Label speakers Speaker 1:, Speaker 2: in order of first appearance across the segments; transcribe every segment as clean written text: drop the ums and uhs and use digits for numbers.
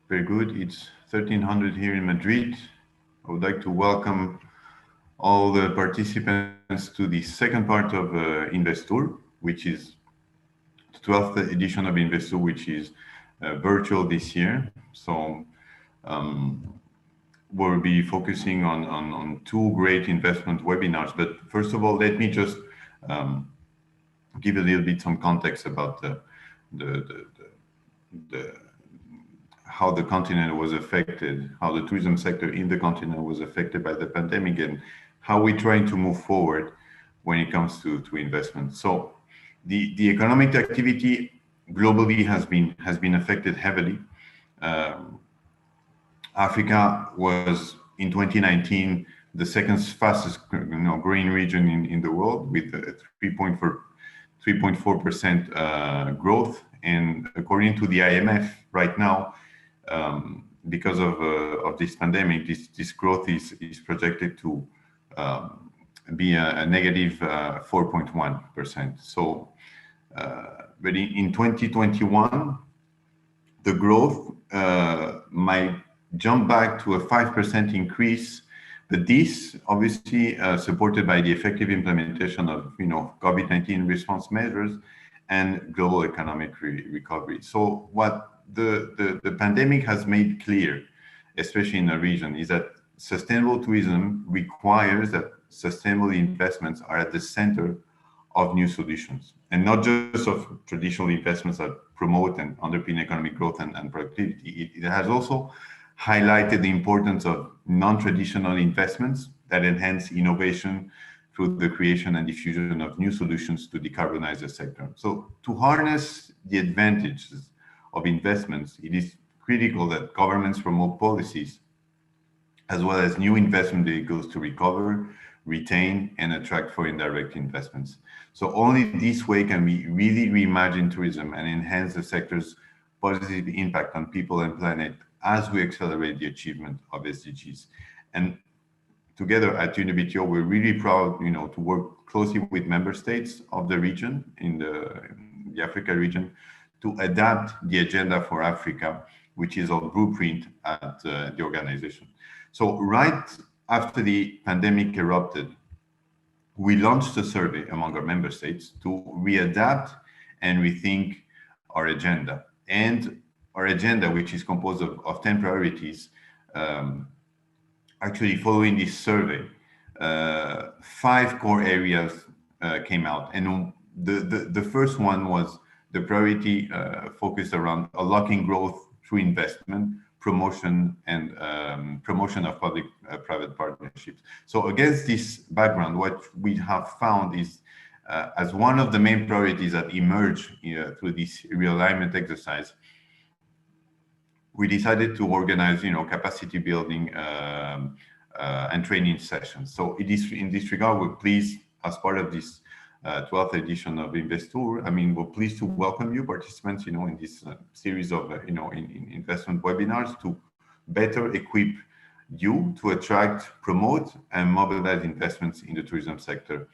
Speaker 1: Very good. It's 1300 here in Madrid. I would like to welcome all the participants to the second part of INVESTOUR, which is the 12th edition of INVESTOUR, which is virtual this year. So we'll be focusing on two great investment webinars. But first of all, let me just give a little bit some context about how the continent was affected, how the tourism sector in the continent was affected by the pandemic, and how we're trying to move forward when it comes to investment. So the economic activity globally has been affected heavily. Africa was in 2019 the second fastest growing region in the world, with 3.4% growth. And according to the IMF, right now, because of this pandemic, this growth is projected to be a negative 4.1%. So, but in 2021, the growth might jump back to a 5% increase. But this obviously supported by the effective implementation of COVID-19 response measures and global economic recovery. So what the pandemic has made clear, especially in the region, is that sustainable tourism requires that sustainable investments are at the center of new solutions, and not just of traditional investments that promote and underpin economic growth and productivity. It has also highlighted the importance of non-traditional investments that enhance innovation through the creation and diffusion of new solutions to decarbonize the sector. So to harness the advantages of investments, it is critical that governments promote policies as well as new investment vehicles to recover, retain, and attract foreign direct investments. So only this way can we really reimagine tourism and enhance the sector's positive impact on people and planet as we accelerate the achievement of SDGs. And together at UNIVITIO, we're really proud, to work closely with member states of the region, in the Africa region, to adapt the agenda for Africa, which is our blueprint at the organization. So right after the pandemic erupted, we launched a survey among our member states to readapt and rethink our agenda. And our agenda, which is composed of 10 priorities, actually following this survey, 5 core areas came out. And the first one was the priority focused around unlocking growth through investment, promotion, and promotion of public-private partnerships. So against this background, what we have found is, as one of the main priorities that emerged through this realignment exercise, we decided to organize, capacity building and training sessions. So in this regard, we're pleased, as part of this 12th edition of INVESTOUR, we're pleased to welcome you participants, in this series of, in investment webinars, to better equip you to attract, promote, and mobilize investments in the tourism sector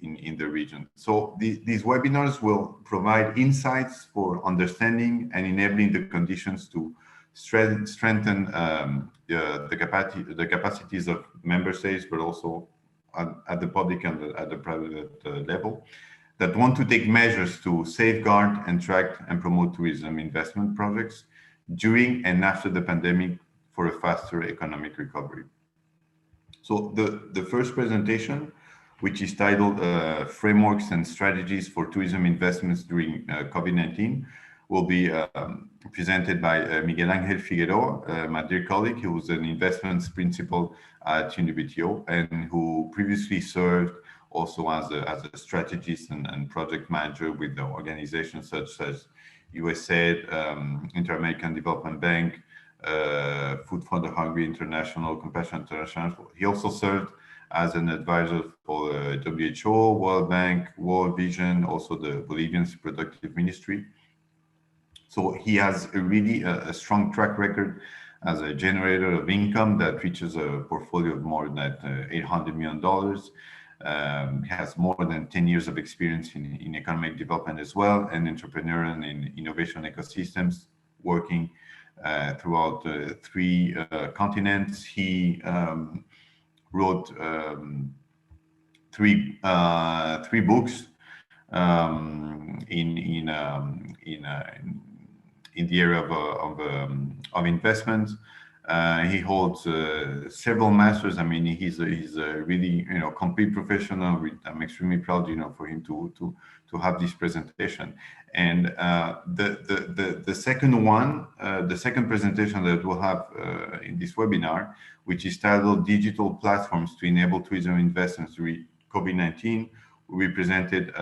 Speaker 1: in the region. So these webinars will provide insights for understanding and enabling the conditions to strengthen the capacities of member states, but also at the public and at the private level, that want to take measures to safeguard and track and promote tourism investment projects during and after the pandemic for a faster economic recovery. So the first presentation, which is titled Frameworks and Strategies for Tourism Investments During COVID-19, will be presented by Miguel Ángel Figueroa, my dear colleague, who was an investments principal at UNIVITIO and who previously served also as a strategist and project manager with the organizations such as USAID, Inter-American Development Bank, Food for the Hungry International, Compassion International. He also served as an advisor for WHO, World Bank, World Vision, also the Bolivian Productive Ministry. So he has really a strong track record as a generator of income that reaches a portfolio of more than $800 million. Has more than 10 years of experience in economic development as well, and entrepreneurial and in innovation ecosystems, working throughout three continents. He wrote three books in the area of investments. He holds several masters. I mean, he's a really complete professional. I'm extremely proud for him to have this presentation. And the second presentation that we'll have in this webinar, which is titled "Digital Platforms to Enable Tourism Investments During COVID-19," will be presented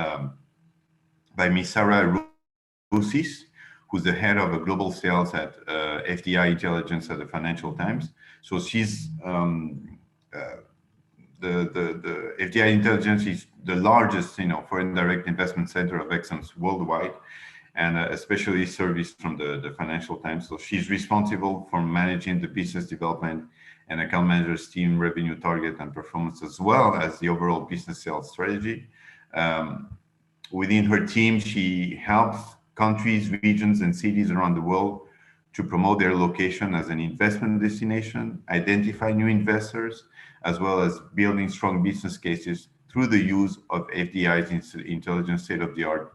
Speaker 1: by Ms. Sarah Roussis, who's the head of global sales at FDI Intelligence at the Financial Times. So she's the FDI Intelligence is the largest foreign direct investment center of excellence worldwide, and especially service from the Financial Times. So she's responsible for managing the business development and account managers team revenue target and performance, as well as the overall business sales strategy. Within her team, she helps countries, regions, and cities around the world to promote their location as an investment destination, identify new investors, as well as building strong business cases through the use of FDI's intelligence, state-of-the-art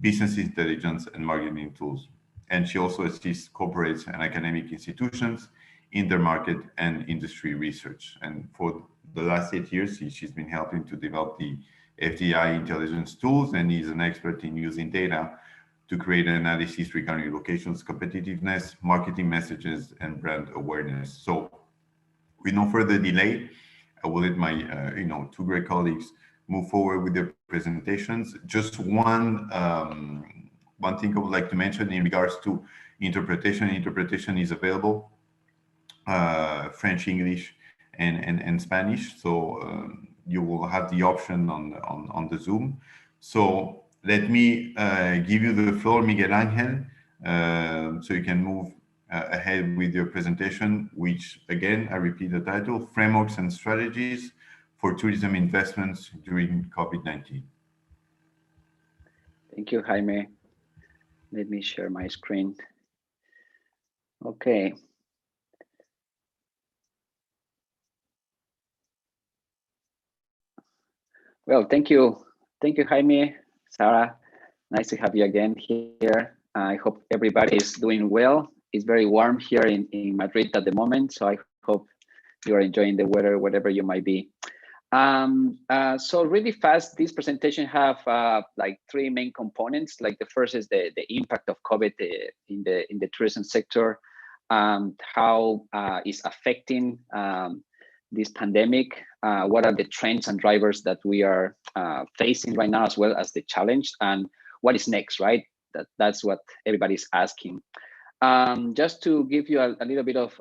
Speaker 1: business intelligence and marketing tools. And she also assists corporates and academic institutions in their market and industry research. And for the last 8 years, she's been helping to develop the FDI intelligence tools, and is an expert in using data to create an analysis regarding locations, competitiveness, marketing messages, and brand awareness. So with no further delay, I will let my two great colleagues move forward with their presentations. Just one thing I would like to mention in regards to interpretation. Interpretation is available, French, English, and Spanish. So you will have the option on the Zoom. So let me give you the floor, Miguel Angel, so you can move ahead with your presentation, which, again, I repeat the title: Frameworks and Strategies for Tourism Investments During COVID-19.
Speaker 2: Thank you, Jaime. Let me share my screen. Okay. Well, thank you, Jaime, Sarah. Nice to have you again here. I hope everybody is doing well. It's very warm here in Madrid at the moment, so I hope you are enjoying the weather, whatever you might be. So really fast, this presentation have like three main components. Like the first is the impact of COVID in the tourism sector, how is affecting this pandemic, what are the trends and drivers that we are facing right now, as well as the challenge, and what is next, right? That's what everybody's asking. Just to give you a little bit of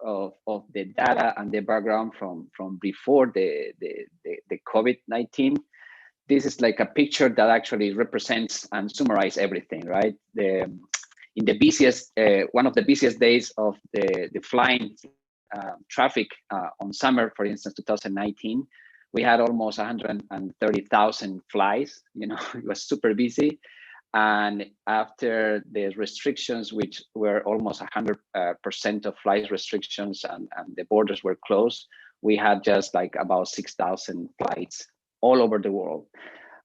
Speaker 2: the data and the background from before the COVID-19, this is like a picture that actually represents and summarizes everything, right? In the busiest, one of the busiest days of the flying traffic on summer, for instance, 2019, we had almost 130,000 flights. It was super busy. And after the restrictions, which were almost 100% of flight restrictions, and the borders were closed, we had just like about 6,000 flights all over the world.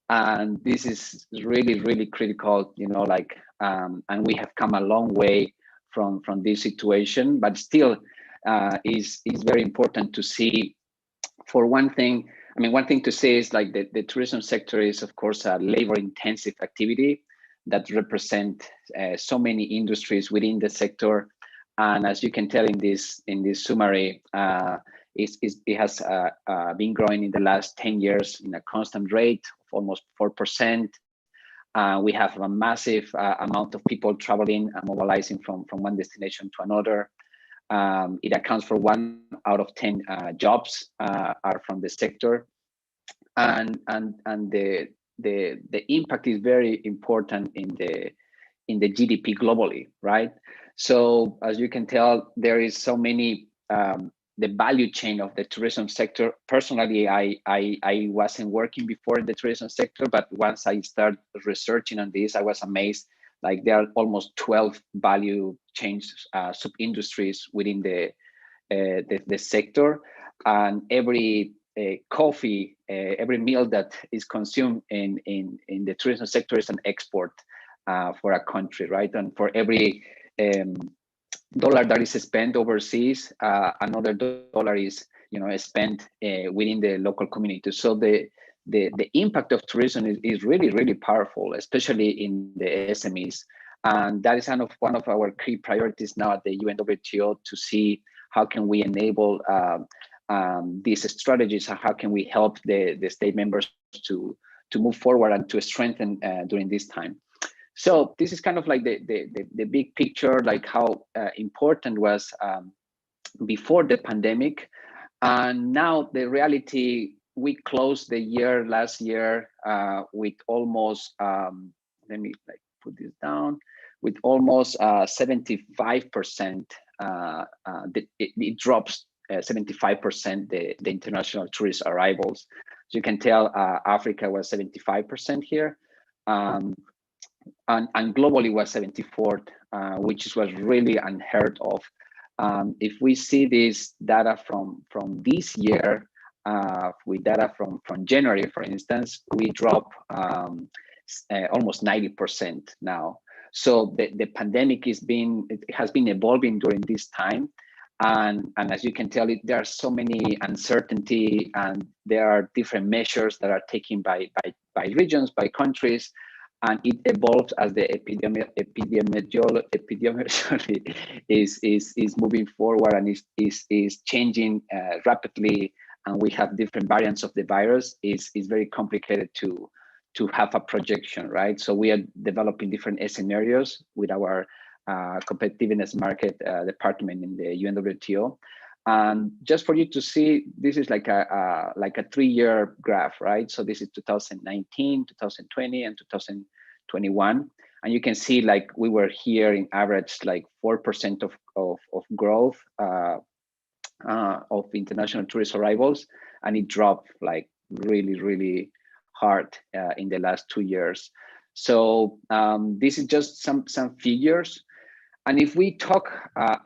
Speaker 2: And this is really, really critical, and we have come a long way from this situation, but still is very important to see. For one thing, one thing to say is like the tourism sector is, of course, a labor-intensive activity that represent so many industries within the sector. And as you can tell in this summary, it has been growing in the last 10 years in a constant rate of almost 4%. We have a massive amount of people traveling and mobilizing from one destination to another. It accounts for 1 out of 10 jobs are from the sector, and the impact is very important in the GDP globally, right? So as you can tell, there is so many the value chain of the tourism sector. Personally, I wasn't working before in the tourism sector, but once I started researching on this, I was amazed Like there are almost 12 value chains, sub-industries within the sector, and every coffee, every meal that is consumed in the tourism sector is an export for a country, right? And for every dollar that is spent overseas, another dollar is spent within the local community. So the impact of tourism is really powerful, especially in the SMEs, and that is one of our key priorities now at the UNWTO, to see how can we enable these strategies, how can we help the state members to move forward and to strengthen during this time. So this is kind of like the big picture, like how important was before the pandemic. And now the reality, we closed the year last year with almost, let me like put this down, with almost 75%, it drops 75% the international tourist arrivals. So you can tell Africa was 75% here. And globally was 74th, which was really unheard of. If we see this data from this year, with data from January, for instance, we drop almost 90% now. So the pandemic has been evolving during this time. And as you can tell, there are so many uncertainty, and there are different measures that are taken by regions, by countries, and it evolves as the epidemiology is moving forward and is changing rapidly, and we have different variants of the virus. Is very complicated to have a projection, right? So we are developing different scenarios with our competitiveness market department in the UNWTO. And just for you to see, this is like a 3-year graph, right? So this is 2019, 2020, and 2021. And you can see like we were here in average like 4% of growth of international tourist arrivals, and it dropped like really hard in the last 2 years. So this is just some figures. And if we talk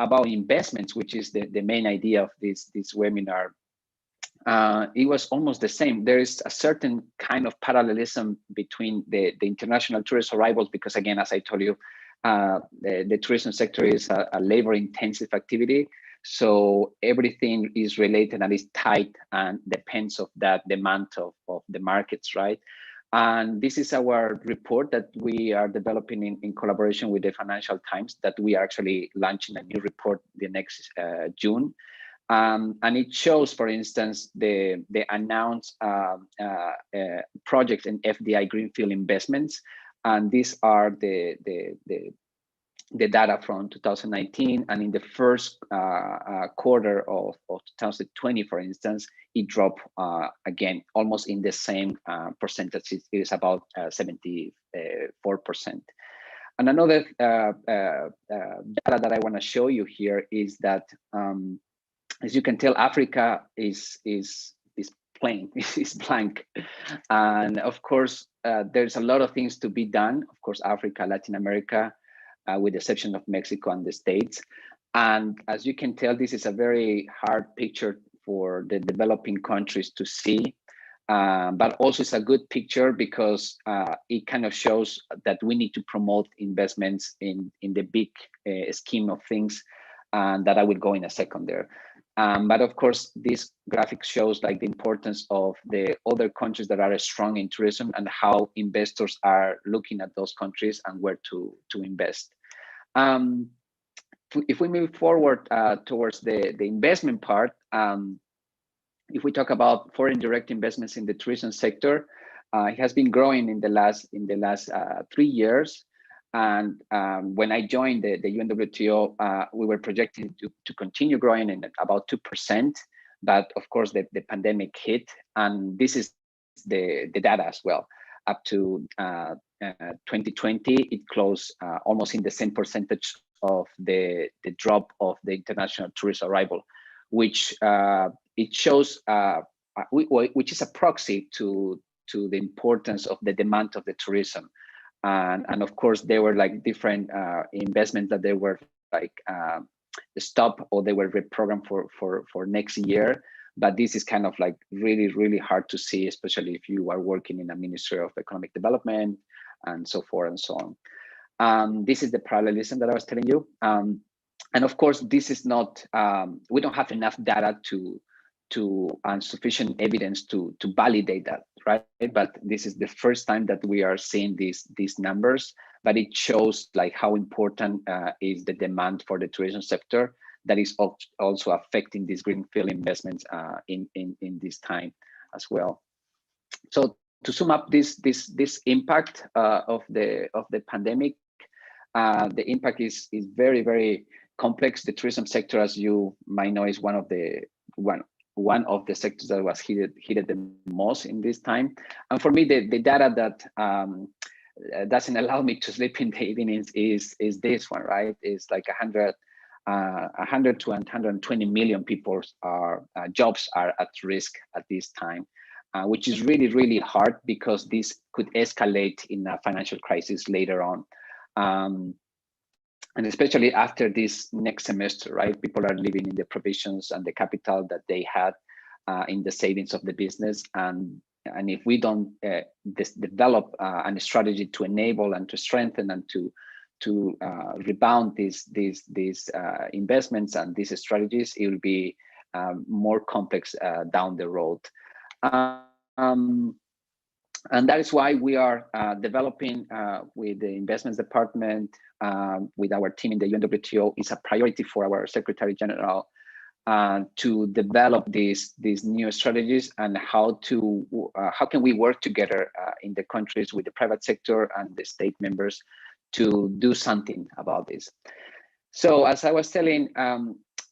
Speaker 2: about investments, which is the main idea of this webinar, it was almost the same. There is a certain kind of parallelism between the international tourist arrivals, because again, as I told you, the tourism sector is a labor-intensive activity. So everything is related and is tied and depends of that demand of the markets, right? And this is our report that we are developing in collaboration with the Financial Times, that we are actually launching a new report the next June. And it shows, for instance, the announced projects in FDI Greenfield investments. And these are the data from 2019, and in the first quarter of 2020, for instance, it dropped again almost in the same percentage. It is about 74%. And another data that I want to show you here is that, as you can tell, Africa is plain, is blank, and of course there's a lot of things to be done. Of course, Africa, Latin America, with the exception of Mexico and the States. And as you can tell, this is a very hard picture for the developing countries to see, but also it's a good picture because it kind of shows that we need to promote investments in the big scheme of things, and that I will go in a second there. But of course, this graphic shows like the importance of the other countries that are strong in tourism and how investors are looking at those countries and where to invest. If we move forward towards the investment part, if we talk about foreign direct investments in the tourism sector, it has been growing in the last 3 years. And when I joined the UNWTO, we were projecting to continue growing in about 2%. But of course, the pandemic hit, and this is the data as well. Up to 2020, it closed almost in the same percentage of the drop of the international tourist arrival, which it shows, which is a proxy to the importance of the demand of the tourism. and of course there were like different investments that they were like stop or they were reprogrammed for next year. But this is kind of like really hard to see, especially if you are working in a Ministry of Economic Development and so forth and so on. This is the parallelism that I was telling you. And of course, this is not, we don't have enough data and sufficient evidence to validate that, right? But this is the first time that we are seeing these numbers, but it shows like how important is the demand for the tourism sector that is also affecting these greenfield investments in this time as well. So to sum up this impact of the pandemic, the impact is very complex. The tourism sector, as you might know, is one of the sectors that was hit the most in this time. And for me, the data that doesn't allow me to sleep in the evenings is this one, right? It's like 100 to 120 million people's jobs are at risk at this time, which is really hard because this could escalate in a financial crisis later on. And especially after this next semester, right? People are living in the provisions and the capital that they had in the savings of the business. And if we don't develop a strategy to enable and to strengthen and to rebound these investments and these strategies, it will be more complex down the road. And that is why we are developing with the investments department, with our team in the UNWTO, is a priority for our Secretary General to develop these new strategies and how can we work together in the countries with the private sector and the state members to do something about this. So as I was telling,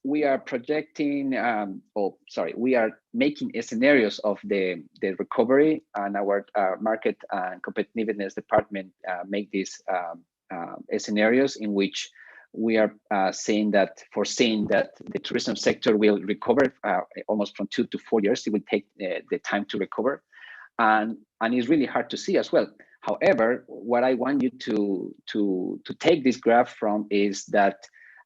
Speaker 2: we are projecting, we are making scenarios of the recovery, and our market and competitiveness department make these scenarios in which we are foreseeing that the tourism sector will recover almost from 2 to 4 years. It will take the time to recover, and it's really hard to see as well. However, what I want you to take this graph from is that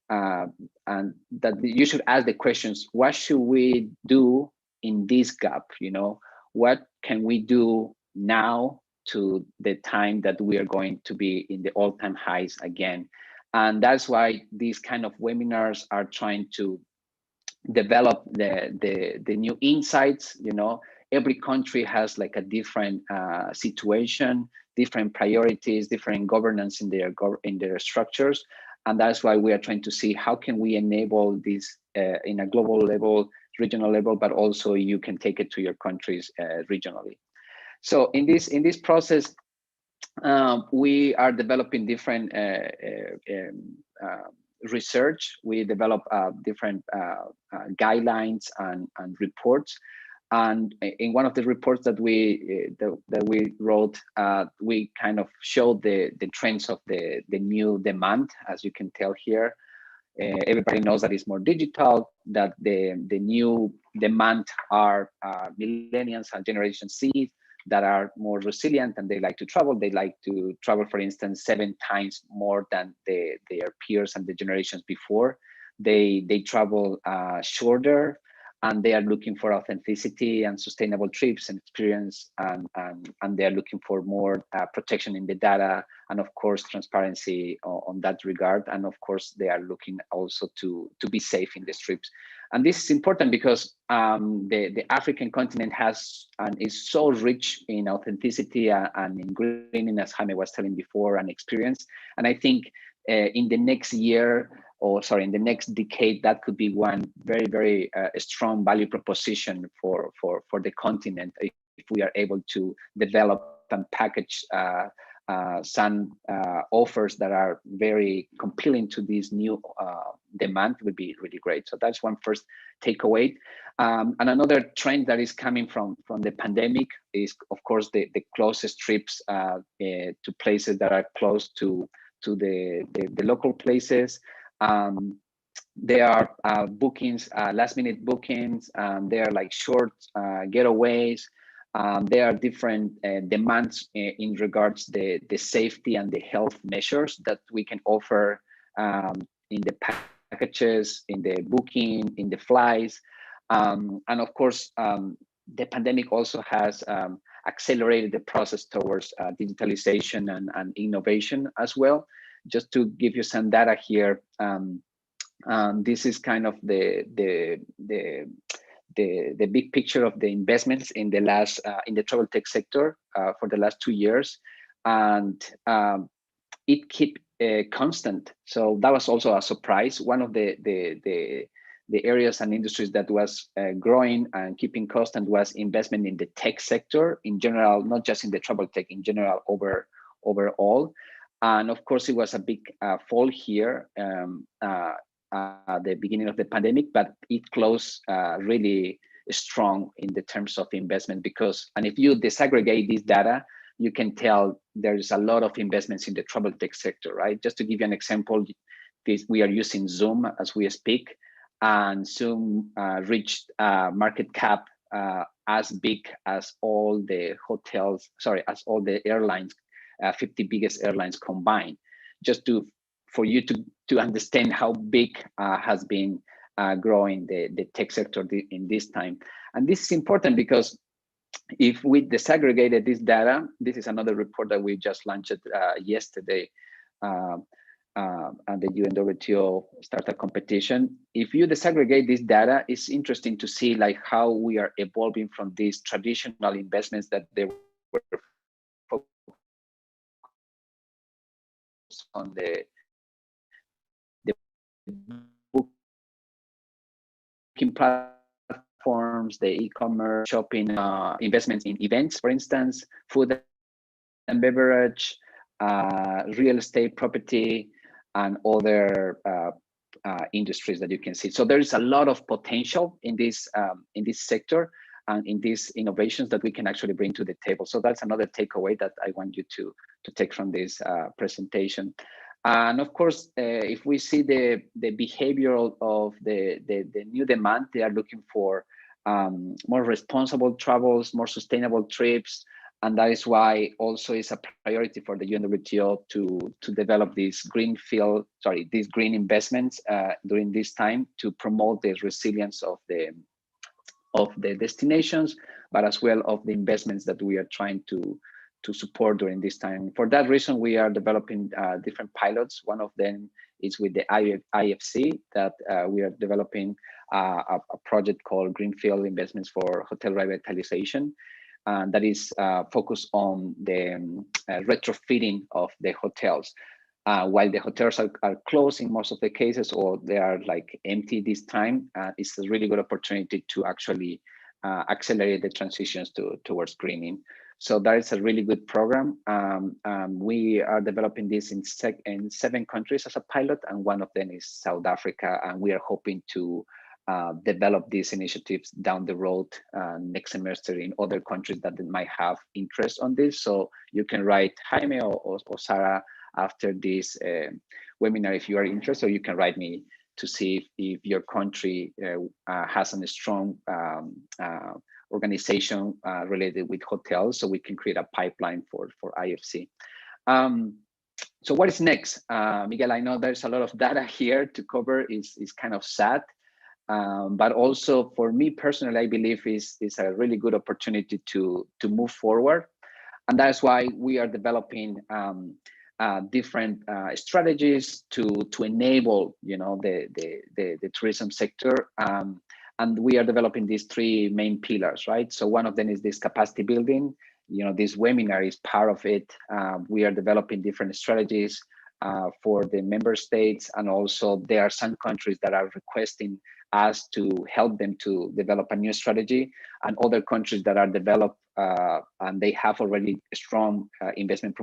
Speaker 2: and that you should ask the questions: what should we do in this gap? You know, what can we do now to the time that we are going to be in the all-time highs again? And that's why these kind of webinars are trying to develop the new insights. You know, every country has like a different situation, different priorities, different governance in their structures. And that's why we are trying to see how can we enable this in a global level, regional level, but also you can take it to your countries regionally. So in this process, we are developing different research. We develop different guidelines and reports. And in one of the reports that we wrote, we kind of showed the trends of the new demand. As you can tell here, everybody knows that it's more digital, that the new demand are millennials and Generation Z that are more resilient and they like to travel. They like to travel, for instance, 7 times more than their peers and the generations before. They travel shorter, and they are looking for authenticity and sustainable trips and experience, and they are looking for more protection in the data, and of course transparency on that regard. And of course they are looking also to be safe in the trips. And this is important because the African continent has and is so rich in authenticity and in greening, as Jaime was telling before, and experience. And I think in the next year, in the next decade, that could be one very strong value proposition for the continent if we are able to develop and package some offers that are very compelling to this new demand. Would be really great. So that's one first takeaway. And another trend that is coming from the pandemic is, of course, the closest trips to places that are close to the local places. There are bookings, last minute bookings. They are like short getaways. There are different demands in regards the safety and the health measures that we can offer in the packages, in the booking, in the flights. And of course, the pandemic also has accelerated the process towards digitalization and innovation as well. Just to give you some data here, this is kind of the big picture of the investments in the last in the travel tech sector for the last 2 years, and it kept constant. So that was also a surprise. One of the areas and industries that was growing and keeping constant was investment in the tech sector in general, not just in the travel tech, in general overall. And of course, it was a big fall here at the beginning of the pandemic, but it closed really strong in the terms of investment because, and if you disaggregate this data, you can tell there's a lot of investments in the travel tech sector, right? Just to give you an example, we are using Zoom as we speak, and Zoom reached market cap as big as all the hotels, sorry, as all the airlines, 50 biggest airlines combined, just for you to understand how big has been growing the tech sector in this time. And this is important because if we disaggregated this data, this is another report that we just launched yesterday at the UNWTO startup competition. If you disaggregate this data, it's interesting to see like how we are evolving from these traditional investments that they were focused on the booking platforms, the e-commerce, shopping, investments in events, for instance, food and beverage, real estate, property, and other industries that you can see. So there is a lot of potential in this sector and in these innovations that we can actually bring to the table. So that's another takeaway that I want you to take from this presentation. And of course, if we see the behavioral of the new demand, they are looking for more responsible travels, more sustainable trips, and that is why also it's a priority for the UNWTO to develop these green investments during this time to promote the resilience of the destinations, but as well of the investments that we are trying to support during this time. For that reason, we are developing different pilots. One of them is with the IFC that we are developing a project called Greenfield Investments for Hotel Revitalization. That is focused on the retrofitting of the hotels. While the hotels are closed in most of the cases, or they are like empty this time, it's a really good opportunity to actually accelerate the transitions towards greening. So that is a really good program. We are developing this in 7 countries as a pilot, and one of them is South Africa. And we are hoping to develop these initiatives down the road next semester in other countries that might have interest on this. So you can write Jaime or Sarah after this webinar if you are interested, or you can write me to see if your country has a strong organization related with hotels, so we can create a pipeline for IFC. So what is next? Miguel, I know there's a lot of data here to cover. It's kind of sad, but also for me personally, I believe is a really good opportunity to move forward. And that's why we are developing different strategies to enable, the tourism sector. And we are developing these 3 main pillars, right? So one of them is this capacity building. This webinar is part of it. We are developing different strategies for the member states, and also there are some countries that are requesting us to help them to develop a new strategy, and other countries that are developed and they have already strong investment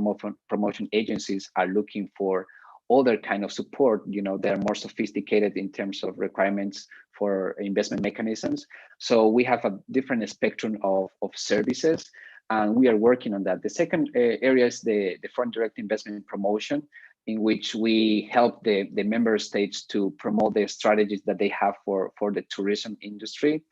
Speaker 2: promotion agencies are looking for other kind of support. They're more sophisticated in terms of requirements for investment mechanisms. So we have a different spectrum of services, and we are working on that. The second area is the foreign direct investment promotion, in which we help the member states to promote the strategies that they have for the tourism industry.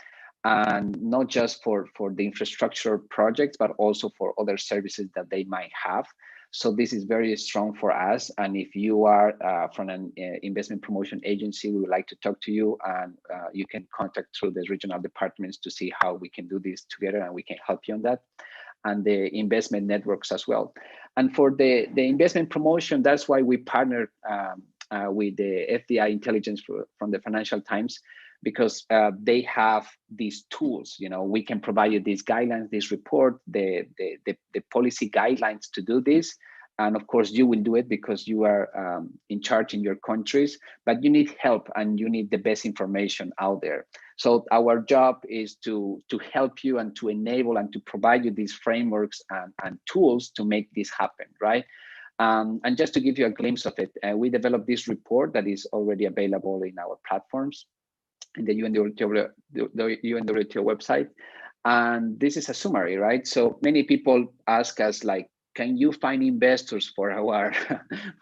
Speaker 2: and not just for the infrastructure projects, but also for other services that they might have. So this is very strong for us. And if you are from an investment promotion agency, we would like to talk to you, and you can contact through the regional departments to see how we can do this together, and we can help you on that. And the investment networks as well. And for the investment promotion, that's why we partnered with the FDI intelligence from the Financial Times, because they have these tools. You know, we can provide you these guidelines, this report, the policy guidelines to do this. And of course, you will do it because you are in charge in your countries, but you need help and you need the best information out there. So our job is to help you and to enable and to provide you these frameworks and tools to make this happen, right? And just to give you a glimpse of it, we developed this report that is already available in our platforms, in the UNWTO website. And this is a summary, right? So many people ask us, like, can you find investors for our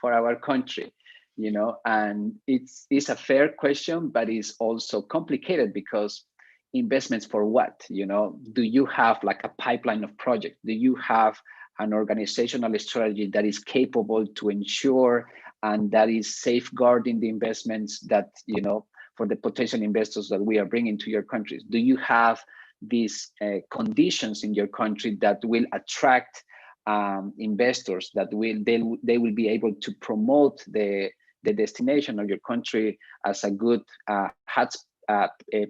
Speaker 2: for our country? You know, and it's a fair question, but it's also complicated, because investments for what? You know, do you have like a pipeline of projects? Do you have an organizational strategy that is capable to ensure and that is safeguarding the investments that, you know, for the potential investors that we are bringing to your countries? Do you have these conditions in your country that will attract investors, that they will be able to promote the destination of your country as a good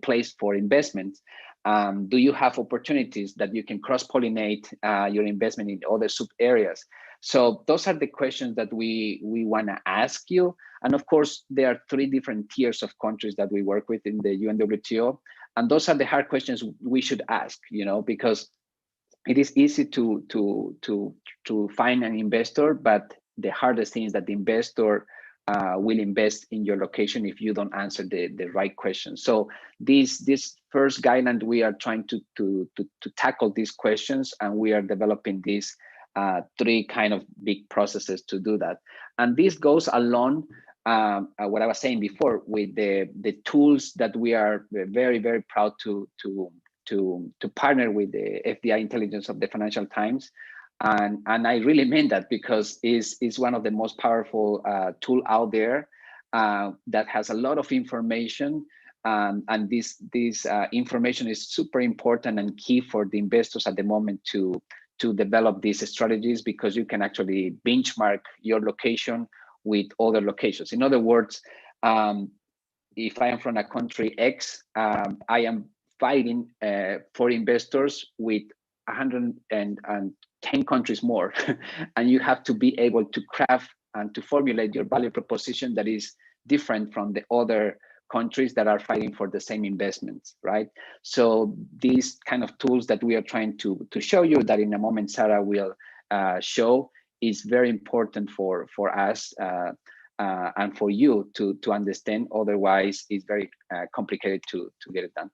Speaker 2: place for investments? Do you have opportunities that you can cross-pollinate your investment in other sub areas? So those are the questions that we want to ask you. And of course, there are 3 different tiers of countries that we work with in the UNWTO. And those are the hard questions we should ask, you know, because it is easy to find an investor, but the hardest thing is that the investor will invest in your location if you don't answer the right questions. So this first guideline, we are trying to tackle these questions, and we are developing these 3 kind of big processes to do that. And this goes along what I was saying before with the tools that we are very, very proud to partner with the FDI intelligence of the Financial Times. And I really mean that, because it's one of the most powerful tool out there that has a lot of information. And this information is super important and key for the investors at the moment to develop these strategies, because you can actually benchmark your location with other locations. In other words, if I am from a country X, I am fighting for investors with 110 countries more. And you have to be able to craft and to formulate your value proposition that is different from the other countries that are fighting for the same investments, right? So these kind of tools that we are trying to show you, that in a moment Sarah will show, is very important for us and for you to understand. Otherwise, it's very complicated to get it done.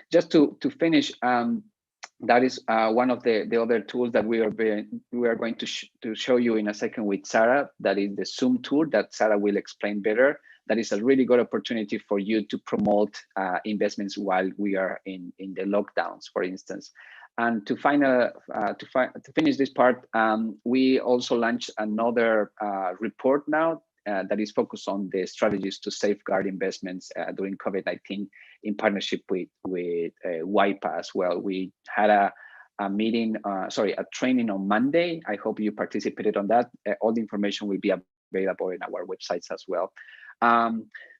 Speaker 2: Just to finish, that is one of the other tools that we are going to show you in a second with Sarah. That is the Zoom tool that Sarah will explain better. That is a really good opportunity for you to promote investments while we are in the lockdowns, for instance. And to finish this part, we also launched another report now that is focused on the strategies to safeguard investments during COVID-19, in partnership with WIPA as well. We had a training on Monday. I hope you participated on that. All the information will be available in our websites as well.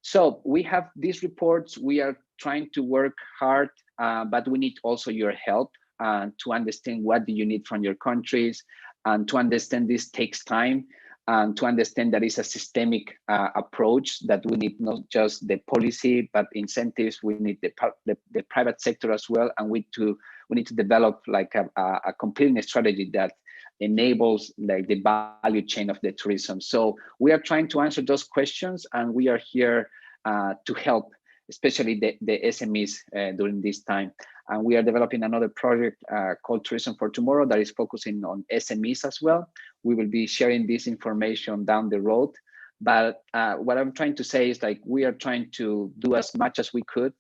Speaker 2: So we have these reports. We are trying to work hard, but we need also your help to understand what do you need from your countries, and to understand this takes time, and to understand that it's a systemic approach, that we need not just the policy, but incentives. We need the private sector as well, and we need to develop like a complete strategy that enables like the value chain of the tourism. So we are trying to answer those questions, and we are here to help, especially the SMEs during this time. And we are developing another project called Tourism for Tomorrow that is focusing on SMEs as well. We will be sharing this information down the road. But what I'm trying to say is, like, we are trying to do as much as we could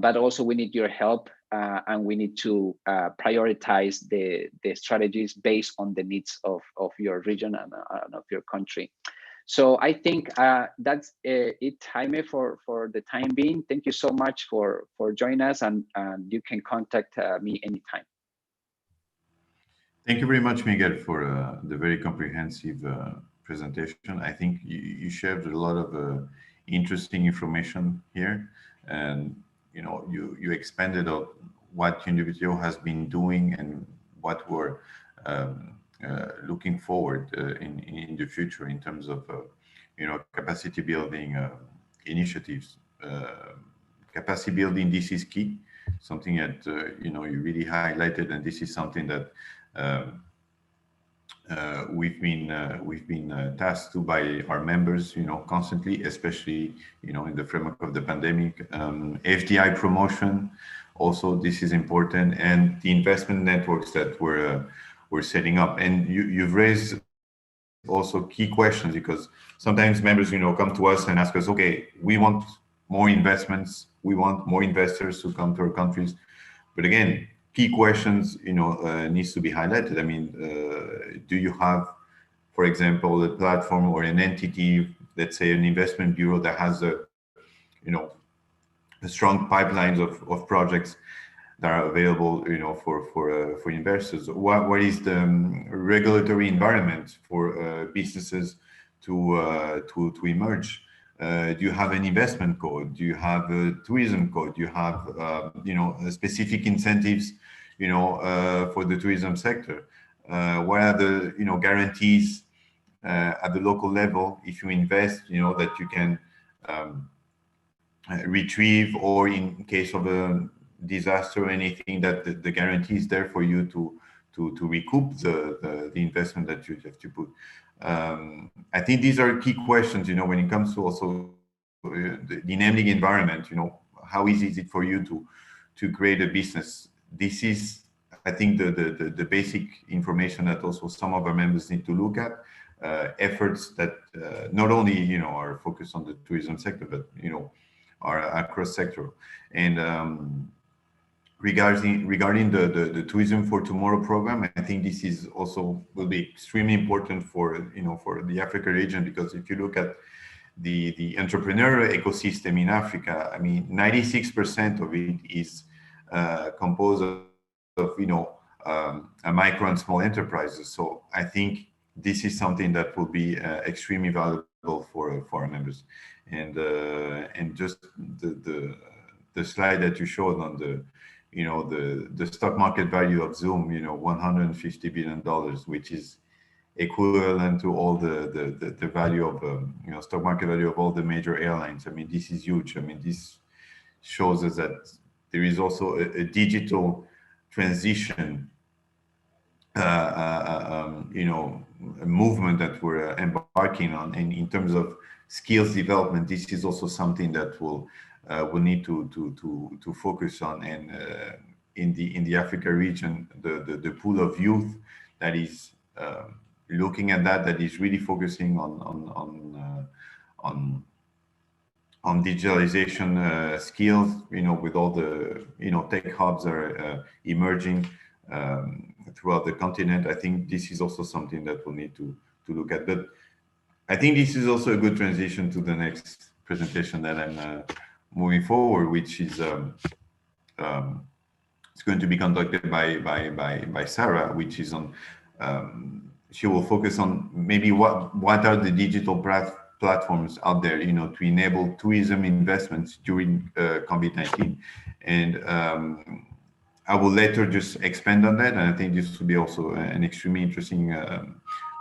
Speaker 2: but also we need your help, and we need to prioritize the strategies based on the needs of your region and of your country. So I think that's it, Jaime, for the time being. Thank you so much for joining us, and you can contact me anytime.
Speaker 1: Thank you very much, Miguel, for the very comprehensive presentation. I think you shared a lot of interesting information here, and you expanded on what Univision has been doing and what we're looking forward in the future in terms of capacity building initiatives. Capacity building, this is key, something that you really highlighted, and this is something that we've been tasked to by our members, constantly, especially in the framework of the pandemic. FDI promotion, also this is important, and the investment networks that we're setting up. And you've raised also key questions, because sometimes members come to us and ask us, okay, we want more investments, we want more investors to come to our countries, but again, key questions needs to be highlighted. I mean, do you have, for example, a platform or an entity, let's say an investment bureau that has a strong pipelines of projects that are available for investors? What is the regulatory environment for businesses to emerge? Do you have an investment code? Do you have a tourism code? Do you have specific incentives for the tourism sector? What are the guarantees at the local level if you invest, that you can retrieve, or in case of a disaster or anything, that the guarantee is there for you to recoup the investment that you have to put. I think these are key questions, when it comes to also the enabling environment. How easy is it for you to create a business? This is, I think, the basic information that also some of our members need to look at. Efforts that not only are focused on the tourism sector, but are across sector. And regarding the Tourism for Tomorrow program, I think this is also will be extremely important for for the Africa region, because if you look at the entrepreneurial ecosystem in Africa, I mean, 96% of it is composed of micro and small enterprises. So I think this is something that will be extremely valuable for our members. And just the slide that you showed on the stock market value of Zoom, $150 billion, which is equivalent to all the value of stock market value of all the major airlines. I mean, this is huge. I mean, this shows us that there is also a digital transition, a movement that we're embarking on. And in terms of skills development, this is also something that we'll need to focus on. And in the Africa region, the pool of youth that is looking at that is really focusing on digitalization skills, with all the tech hubs are emerging throughout the continent. I think this is also something that we'll need to look at. But I think this is also a good transition to the next presentation that I'm moving forward, which is it's going to be conducted by Sarah, which is on she will focus on maybe what are the digital platforms out there, to enable tourism investments during COVID-19. And I will later just expand on that, and I think this will be also an extremely interesting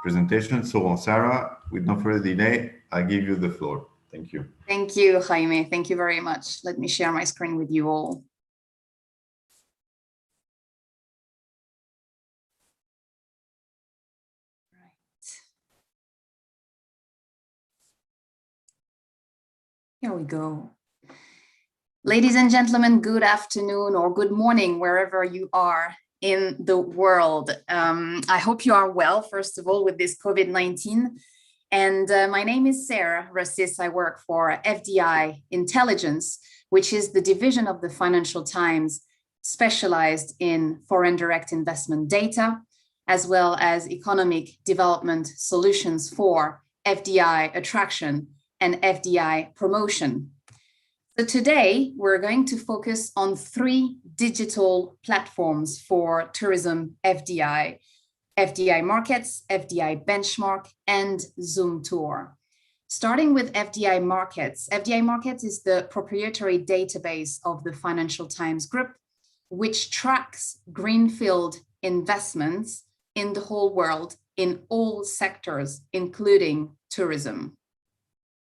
Speaker 1: presentation. So Sarah, with no further delay, I give you the floor. Thank you.
Speaker 3: Thank you, Jaime. Thank you very much. Let me share my screen with you all. Here we go. Ladies and gentlemen, good afternoon or good morning, wherever you are in the world. I hope you are well, first of all, with this COVID-19. And my name is Sarah Rassis. I work for FDI Intelligence, which is the division of the Financial Times specialized in foreign direct investment data, as well as economic development solutions for FDI attraction and FDI promotion. So today, we're going to focus on 3 digital platforms for tourism FDI: Fdi Markets, Fdi Benchmark, and Zoom Tour. Starting with Fdi Markets. Fdi Markets is the proprietary database of the Financial Times Group, which tracks greenfield investments in the whole world in all sectors, including tourism.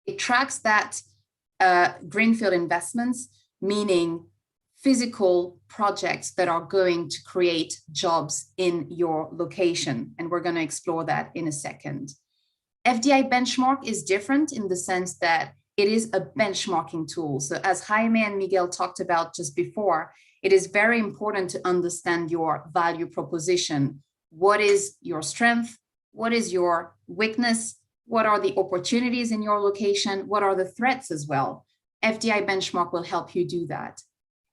Speaker 3: It tracks that greenfield investments, meaning physical projects that are going to create jobs in your location. And we're going to explore that in a second. Fdi Benchmark is different in the sense that it is a benchmarking tool. So as Jaime and Miguel talked about just before, it is very important to understand your value proposition. What is your strength? What is your weakness? What are the opportunities in your location? What are the threats as well? Fdi Benchmark will help you do that.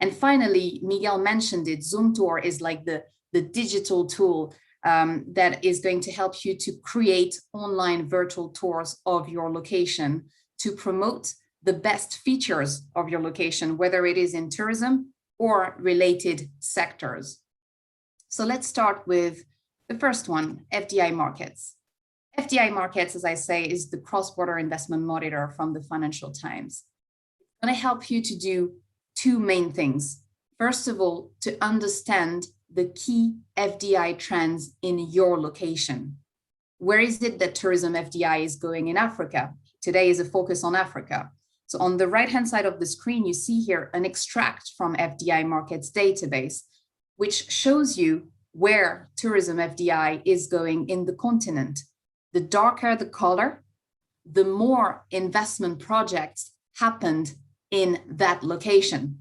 Speaker 3: And finally, Miguel mentioned it, Zoom Tour is like the digital tool that is going to help you to create online virtual tours of your location to promote the best features of your location, whether it is in tourism or related sectors. So let's start with the first one, Fdi Markets. Fdi Markets, as I say, is the cross-border investment monitor from the Financial Times. It's going to help you to do 2 main things. First of all, to understand the key FDI trends in your location. Where is it that tourism FDI is going in Africa? Today is a focus on Africa. So on the right-hand side of the screen, you see here an extract from Fdi Markets database, which shows you where tourism FDI is going in the continent. The darker the color, the more investment projects happened in that location.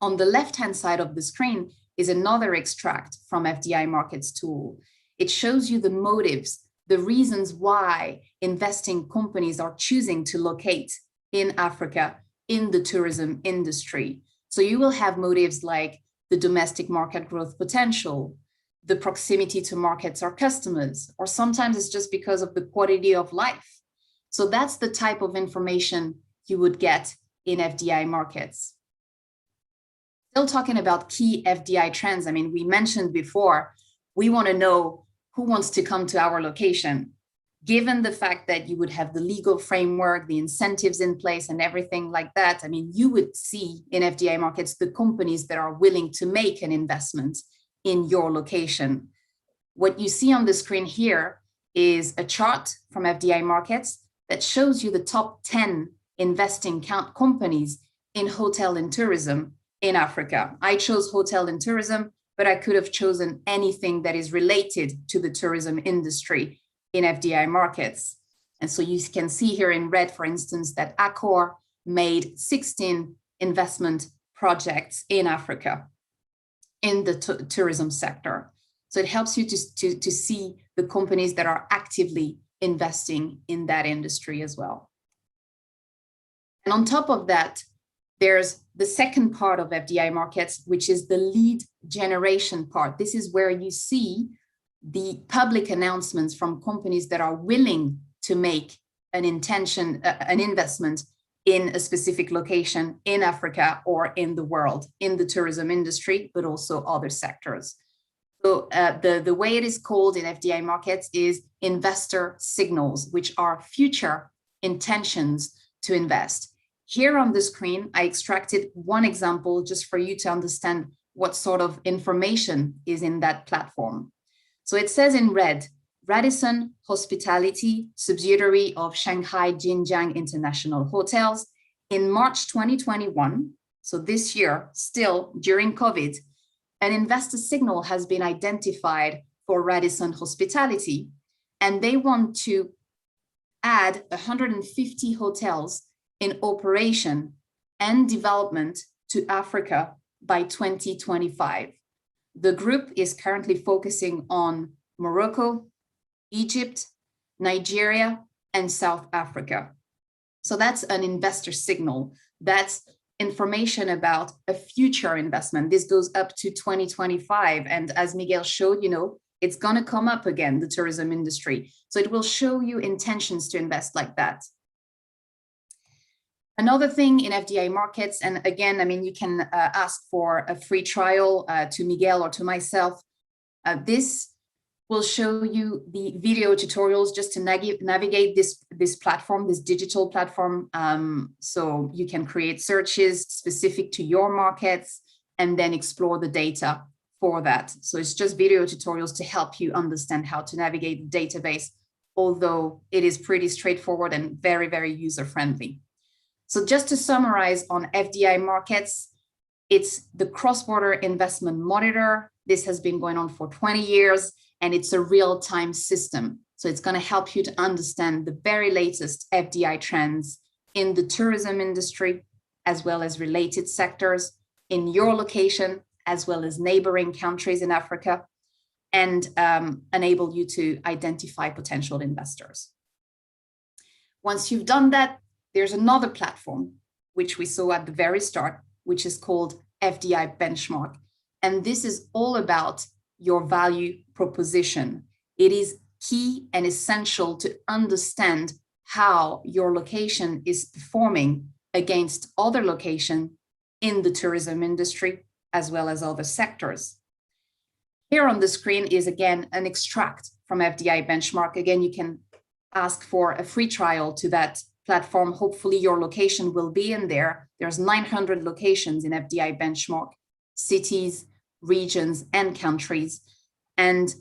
Speaker 3: On the left-hand side of the screen is another extract from Fdi Markets tool. It shows you the motives, the reasons why investing companies are choosing to locate in Africa in the tourism industry. So you will have motives like the domestic market growth potential, the proximity to markets or customers, or sometimes it's just because of the quality of life. So that's the type of information you would get in Fdi Markets. Still talking about key FDI trends. I mean, we mentioned before, we want to know who wants to come to our location. Given the fact that you would have the legal framework, the incentives in place and everything like that, I mean, you would see in Fdi Markets the companies that are willing to make an investment in your location. What you see on the screen here is a chart from Fdi Markets that shows you the top 10 investing companies in hotel and tourism in Africa. I chose hotel and tourism, but I could have chosen anything that is related to the tourism industry in Fdi Markets. And so you can see here in red, for instance, that Accor made 16 investment projects in Africa in the tourism sector. So it helps you to see the companies that are actively investing in that industry as well. And on top of that, there's the second part of Fdi Markets, which is the lead generation part. This is where you see the public announcements from companies that are willing to make an investment in a specific location in Africa or in the world, in the tourism industry, but also other sectors. So the way it is called in Fdi Markets is investor signals, which are future intentions to invest. Here on the screen, I extracted one example just for you to understand what sort of information is in that platform. So it says in red, Radisson Hospitality, subsidiary of Shanghai Jinjiang International Hotels, in March 2021, so this year, still during COVID, an investor signal has been identified for Radisson Hospitality, and they want to add 150 hotels in operation and development to Africa by 2025. The group is currently focusing on Morocco, Egypt, Nigeria, and South Africa. So that's an investor signal. That's information about a future investment. This goes up to 2025. And as Miguel showed, it's going to come up again, the tourism industry. So it will show you intentions to invest like that. Another thing in Fdi Markets, and again, I mean, you can ask for a free trial to Miguel or to myself. This will show you the video tutorials just to navigate this platform, this digital platform. So you can create searches specific to your markets and then explore the data for that. So it's just video tutorials to help you understand how to navigate the database, although it is pretty straightforward and very, very user-friendly. So just to summarize on Fdi Markets, it's the cross-border investment monitor. This has been going on for 20 years, and it's a real-time system. So it's going to help you to understand the very latest FDI trends in the tourism industry, as well as related sectors in your location, as well as neighboring countries in Africa, and enable you to identify potential investors. Once you've done that, there's another platform, which we saw at the very start, which is called Fdi Benchmark. And this is all about your value proposition. It is key and essential to understand how your location is performing against other locations in the tourism industry, as well as other sectors. Here on the screen is, again, an extract from Fdi Benchmark. Again, you can ask for a free trial to that platform. Hopefully your location will be in there. There's 900 locations in Fdi Benchmark, cities, regions, and countries. And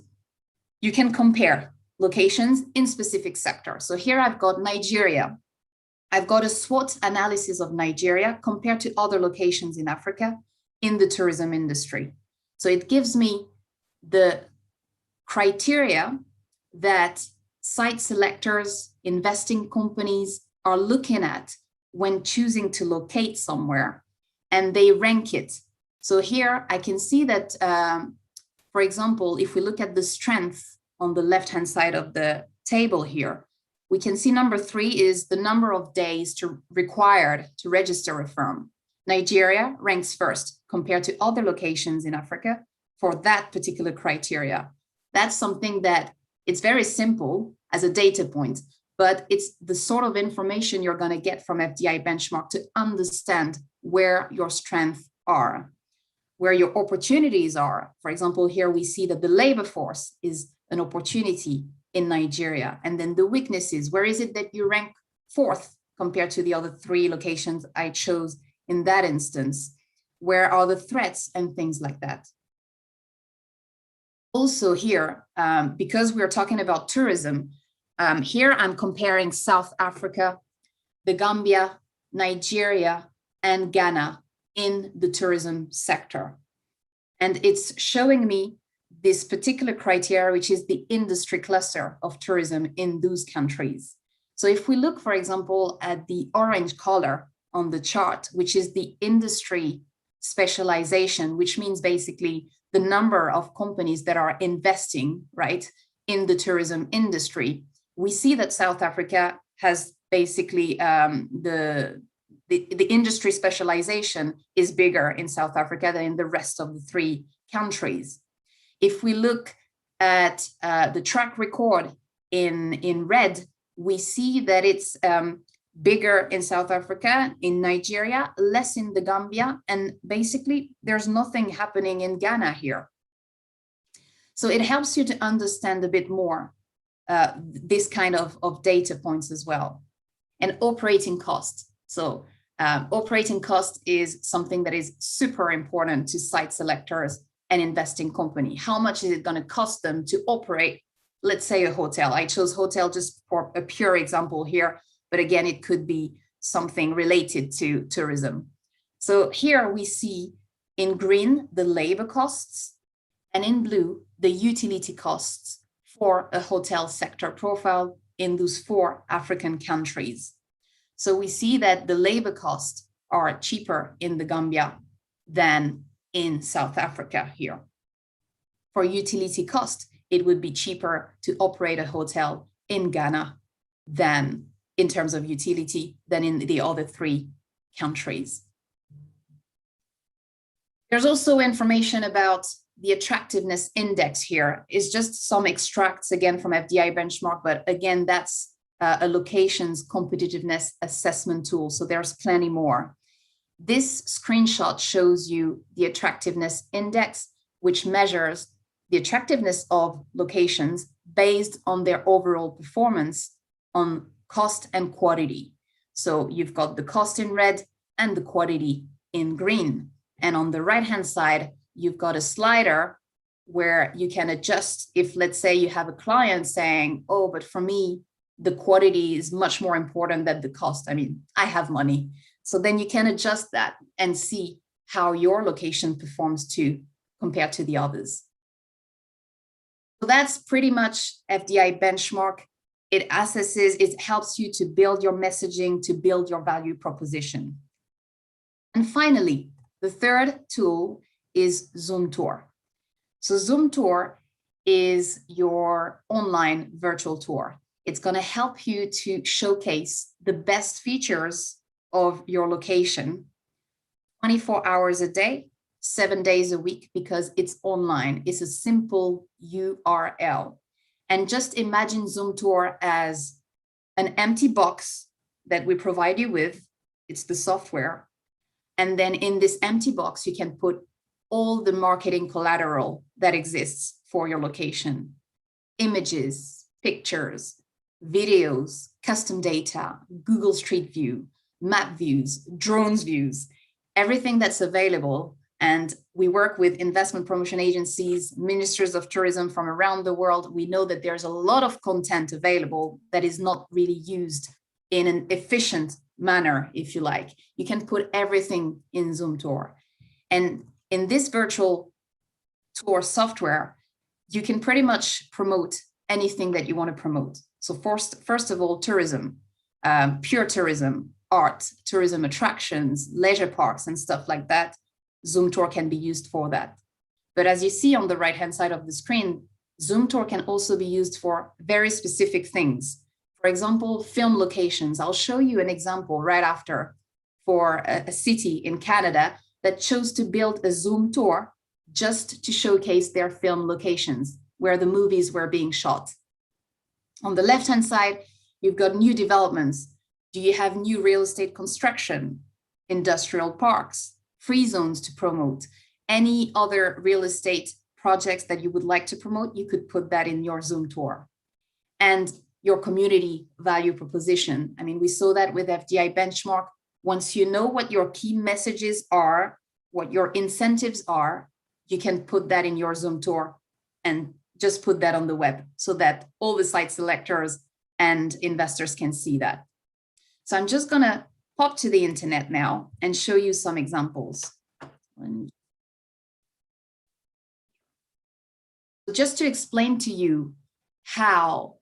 Speaker 3: you can compare locations in specific sectors. So here I've got Nigeria. I've got a SWOT analysis of Nigeria compared to other locations in Africa in the tourism industry. So it gives me the criteria that site selectors, investing companies are looking at when choosing to locate somewhere, and they rank it. So here I can see that, for example, if we look at the strength on the left-hand side of the table here, we can see number 3 is the number of days required to register a firm. Nigeria ranks first compared to other locations in Africa for that particular criteria. That's something that it's very simple as a data point, but it's the sort of information you're going to get from Fdi Benchmark to understand where your strengths are, where your opportunities are. For example, here we see that the labor force is an opportunity in Nigeria. And then the weaknesses, where is it that you rank 4th compared to the other 3 locations I chose in that instance? Where are the threats and things like that? Also here, because we're talking about tourism, here I'm comparing South Africa, the Gambia, Nigeria, and Ghana in the tourism sector. And it's showing me this particular criteria, which is the industry cluster of tourism in those countries. So if we look, for example, at the orange color on the chart, which is the industry specialization, which means basically the number of companies that are investing, right, in the tourism industry, we see that South Africa has basically the industry specialization is bigger in South Africa than in the rest of the 3 countries. If we look at the track record in red, we see that it's bigger in South Africa, in Nigeria, less in the Gambia, and basically there's nothing happening in Ghana here. So it helps you to understand a bit more this kind of data points as well. And operating costs. So operating cost is something that is super important to site selectors and investing company. How much is it going to cost them to operate, let's say, a hotel? I chose hotel just for a pure example here, but again, it could be something related to tourism. So here we see in green the labor costs, and in blue the utility costs for a hotel sector profile in those 4 African countries. So we see that the labor costs are cheaper in the Gambia than in South Africa here. For utility cost, it would be cheaper to operate a hotel in Ghana than in terms of utility than in the other 3 countries. There's also information about the Attractiveness Index here. It's just some extracts again from Fdi Benchmark, but again, that's a location's competitiveness assessment tool. So there's plenty more. This screenshot shows you the Attractiveness Index, which measures the attractiveness of locations based on their overall performance on cost and quality. So you've got the cost in red and the quality in green. And on the right-hand side, you've got a slider where you can adjust if, let's say, you have a client saying, oh, but for me, the quality is much more important than the cost. I mean, I have money. So then you can adjust that and see how your location performs too compared to the others. So that's pretty much Fdi Benchmark. It assesses, it helps you to build your messaging, to build your value proposition. And finally, the third tool is Zoom Tour. So Zoom Tour is your online virtual tour. It's going to help you to showcase the best features of your location 24 hours a day, 7 days a week, because it's online. It's a simple URL. And just imagine Zoom Tour as an empty box that we provide you with. It's the software. And then in this empty box, you can put all the marketing collateral that exists for your location. Images, pictures, videos, custom data, Google Street View, map views, drones views, everything that's available. And we work with investment promotion agencies, ministers of tourism from around the world. We know that there's a lot of content available that is not really used in an efficient manner, if you like. You can put everything in Zoom Tour. And in this virtual tour software, you can pretty much promote anything that you want to promote. So first of all, tourism, pure tourism, art, tourism attractions, leisure parks, and stuff like that. Zoom Tour can be used for that. But as you see on the right-hand side of the screen, Zoom Tour can also be used for very specific things. For example, film locations. I'll show you an example right after for a city in Canada that chose to build a Zoom Tour just to showcase their film locations where the movies were being shot. On the left-hand side, you've got new developments. Do you have new real estate construction, industrial parks, free zones to promote? Any other real estate projects that you would like to promote, you could put that in your Zoom Tour. And your community value proposition. I mean, we saw that with Fdi Benchmark. Once you know what your key messages are, what your incentives are, you can put that in your Zoom Tour and just put that on the web so that all the site selectors and investors can see that. So I'm just gonna pop to the internet now and show you some examples. Just to explain to you how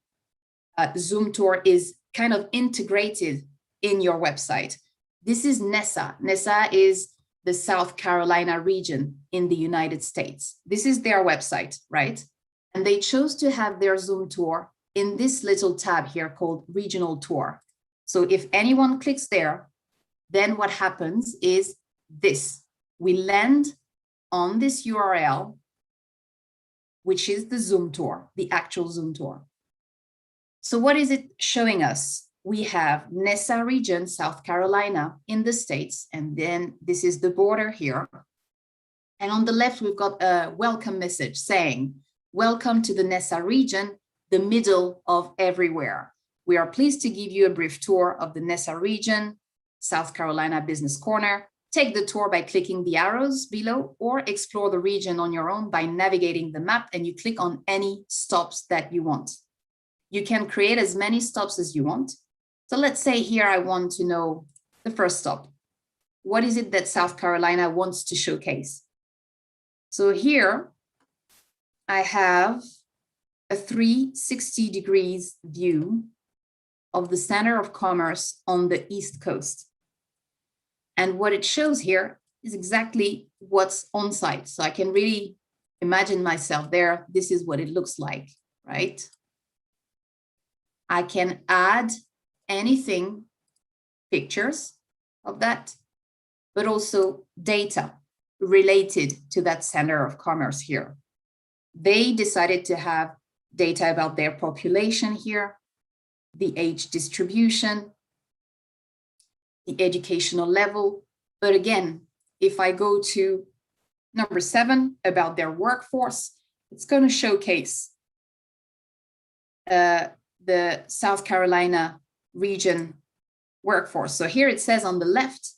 Speaker 3: Zoom Tour is kind of integrated in your website. This is NESA. NESA is the South Carolina region in the United States. This is their website, right? And they chose to have their Zoom Tour in this little tab here called Regional Tour. So if anyone clicks there, then what happens is this. We land on this URL, which is the Zoom Tour, the actual Zoom Tour. So what is it showing us? We have NESA region, South Carolina in the States, and then this is the border here. And on the left, we've got a welcome message saying, welcome to the NESA region, the middle of everywhere. We are pleased to give you a brief tour of the NESA region, South Carolina Business Corner. Take the tour by clicking the arrows below or explore the region on your own by navigating the map, and you click on any stops that you want. You can create as many stops as you want. So let's say here I want to know the first stop. What is it that South Carolina wants to showcase? So here I have a 360 degrees view of the center of commerce on the East Coast. And what it shows here is exactly what's on site. So I can really imagine myself there. This is what it looks like, right? I can add anything, pictures of that, but also data related to that center of commerce here. They decided to have data about their population here, the age distribution, the educational level. But again, if I go to number 7 about their workforce, it's going to showcase the South Carolina region workforce. So here it says on the left,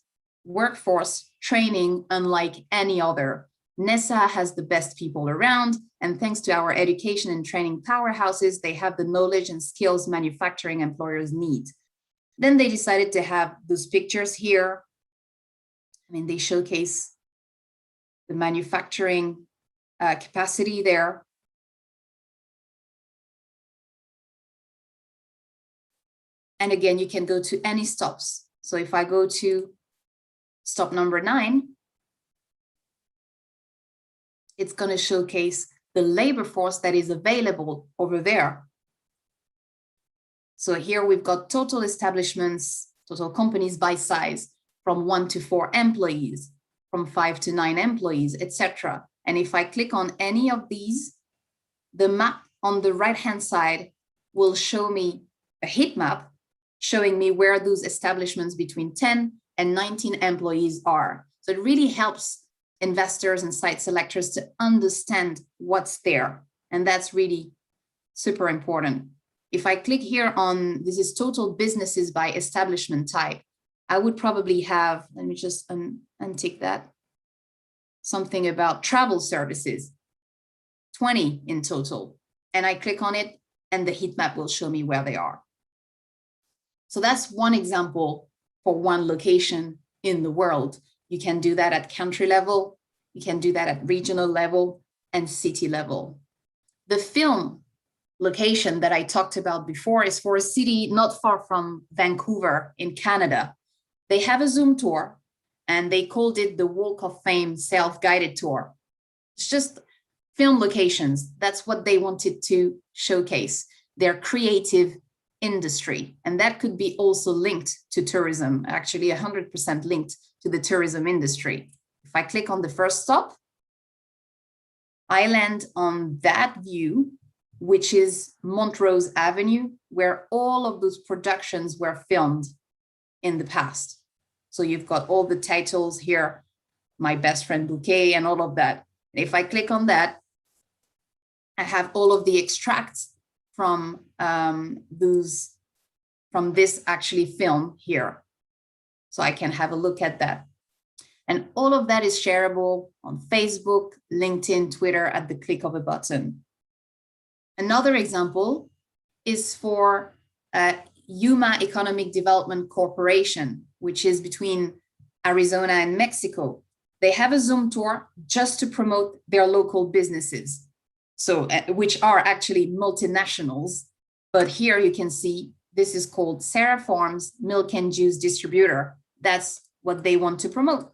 Speaker 3: workforce training unlike any other. NESA has the best people around, and thanks to our education and training powerhouses, they have the knowledge and skills manufacturing employers need. Then they decided to have those pictures here. I mean, they showcase the manufacturing capacity there. And again, you can go to any stops. So if I go to stop number 9, it's going to showcase the labor force that is available over there. So here we've got total establishments, total companies by size, from 1 to 4 employees, from 5 to 9 employees, etc. And if I click on any of these, the map on the right-hand side will show me a heat map showing me where those establishments between 10 and 19 employees are. So it really helps investors and site selectors to understand what's there. And that's really super important. If I click here on, this is total businesses by establishment type, I would probably have, let me just untick that, something about travel services, 20 in total. And I click on it and the heat map will show me where they are. So that's one example for one location in the world. You can do that at country level, you can do that at regional level and city level. The film location that I talked about before is for a city not far from Vancouver in Canada. They have a Zoom tour and they called it the Walk of Fame self-guided tour. It's just film locations. That's what they wanted to showcase, their creative industry. And that could be also linked to tourism, actually 100% linked to the tourism industry. If I click on the first stop, I land on that view, which is Montrose Avenue, where all of those productions were filmed in the past. So you've got all the titles here, My Best Friend Bouquet and all of that. And if I click on that, I have all of the extracts from this actually film here. So I can have a look at that. And all of that is shareable on Facebook, LinkedIn, Twitter at the click of a button. Another example is for Yuma Economic Development Corporation, which is between Arizona and Mexico. They have a Zoom tour just to promote their local businesses, so which are actually multinationals. But here you can see this is called Sarah Farms Milk and Juice Distributor. That's what they want to promote.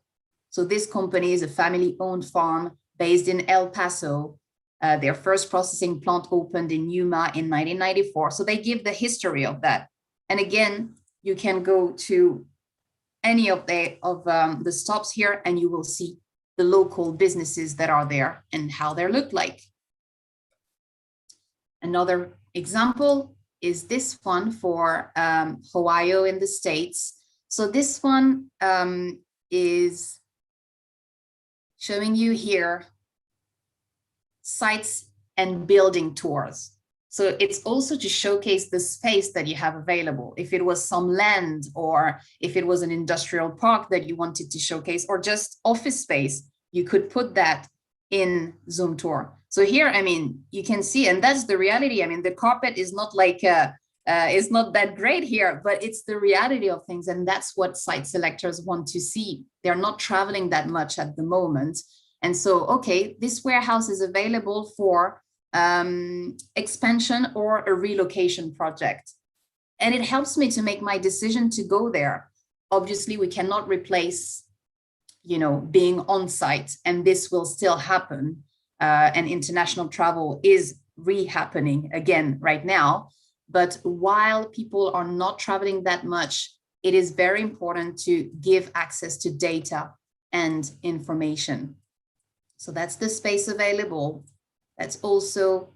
Speaker 3: So this company is a family-owned farm based in El Paso. Their first processing plant opened in Yuma in 1994. So they give the history of that. And again, you can go to any of the stops here and you will see the local businesses that are there and how they look like. Another example is this one for Ohio in the States. So this one is showing you here sites and building tours. So it's also to showcase the space that you have available. If it was some land or if it was an industrial park that you wanted to showcase or just office space, you could put that in Zoom tour. So here, I mean, you can see, and that's the reality. I mean, the carpet is not like, it's not that great here, but it's the reality of things. And that's what site selectors want to see. They're not traveling that much at the moment. And so, okay, this warehouse is available for expansion or a relocation project. And it helps me to make my decision to go there. Obviously, we cannot replace, you know, being on site, and this will still happen. And international travel is re-happening again right now. But while people are not traveling that much, it is very important to give access to data and information. So that's the space available. That's also